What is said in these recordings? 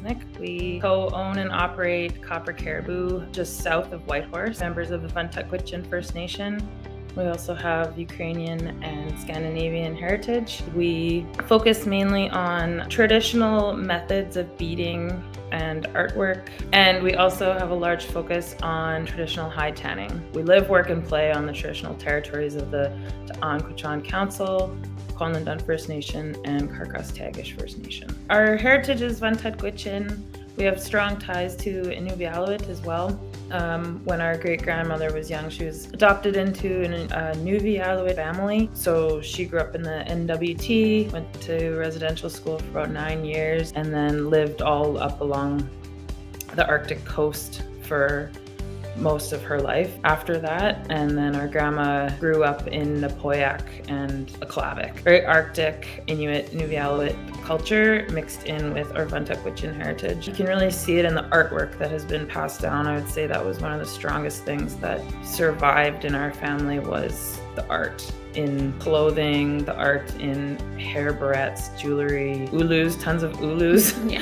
Prysnuk. We co-own and operate Copper Caribou just south of Whitehorse, members of the Vuntut First Nation. We also have Ukrainian and Scandinavian heritage. We focus mainly on traditional methods of beading and artwork, and we also have a large focus on traditional hide tanning. We live, work, and play on the traditional territories of the T'an Council, Kwanlundun First Nation, and Karkas-Tagish First Nation. Our heritage is Vuntut. We have strong ties to Inuvialuit as well. When our great-grandmother was young, she was adopted into a Inuvialuit family. So she grew up in the NWT, went to residential school for about 9 years, and then lived all up along the Arctic coast for most of her life after that. And then our grandma grew up in Napoyak and Aklavik. Very Arctic Inuit Inuvialuit culture mixed in with our Vuntut heritage. You can really see it in the artwork that has been passed down. I would say that was one of the strongest things that survived in our family was the art in clothing, the art in hair barrettes, jewelry, ulus, tons of ulus. Yeah.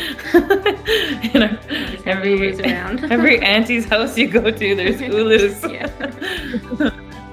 Every auntie's house you go to, there's ulus. Yeah.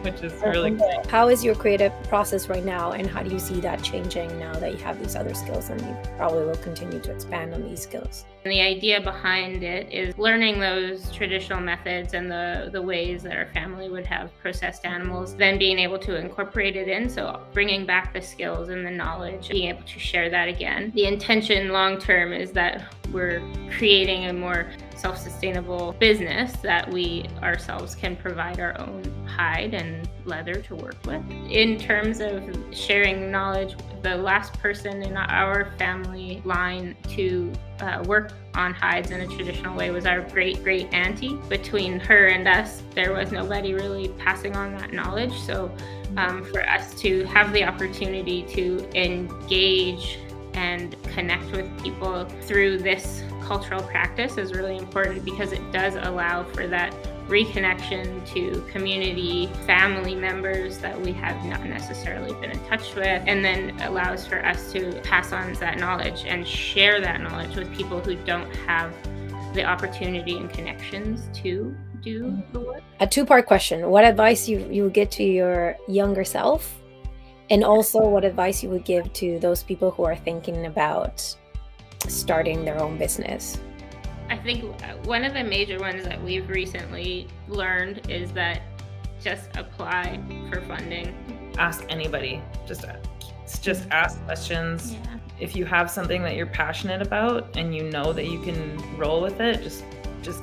Which is really cool. How is your creative process right now, and how do you see that changing now that you have these other skills and you probably will continue to expand on these skills? And the idea behind it is learning those traditional methods and the ways that our family would have processed animals, then being able to incorporate it in. So bringing back the skills and the knowledge, being able to share that again. The intention long term is that we're creating a more self-sustainable business that we ourselves can provide our own hide and leather to work with. In terms of sharing knowledge, the last person in our family line to work on hides in a traditional way was our great auntie. Between her and us, there was nobody really passing on that knowledge. So for us to have the opportunity to engage and connect with people through this cultural practice is really important, because it does allow for that reconnection to community, family members that we have not necessarily been in touch with, and then allows for us to pass on that knowledge and share that knowledge with people who don't have the opportunity and connections to do the work. A two-part question. What advice you would give to your younger self? And also what advice you would give to those people who are thinking about starting their own business? I think one of the major ones that we've recently learned is that just apply for funding. Ask anybody. Just ask questions. Yeah. If you have something that you're passionate about and you know that you can roll with it, just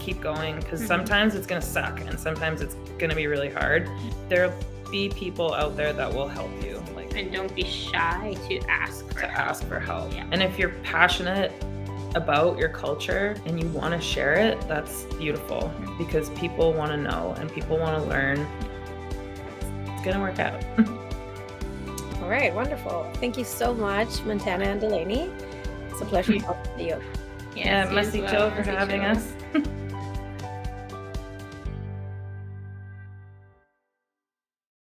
keep going, because sometimes it's going to suck and sometimes it's going to be really hard. There'll be people out there that will help you. And don't be shy to ask for help. Yeah. And if you're passionate about your culture and you want to share it, that's beautiful, because people want to know and people want to learn. It's going to work out. All right, wonderful. Thank you so much, Montana and Delaney. It's a pleasure talking to you. Merci Joe for having us.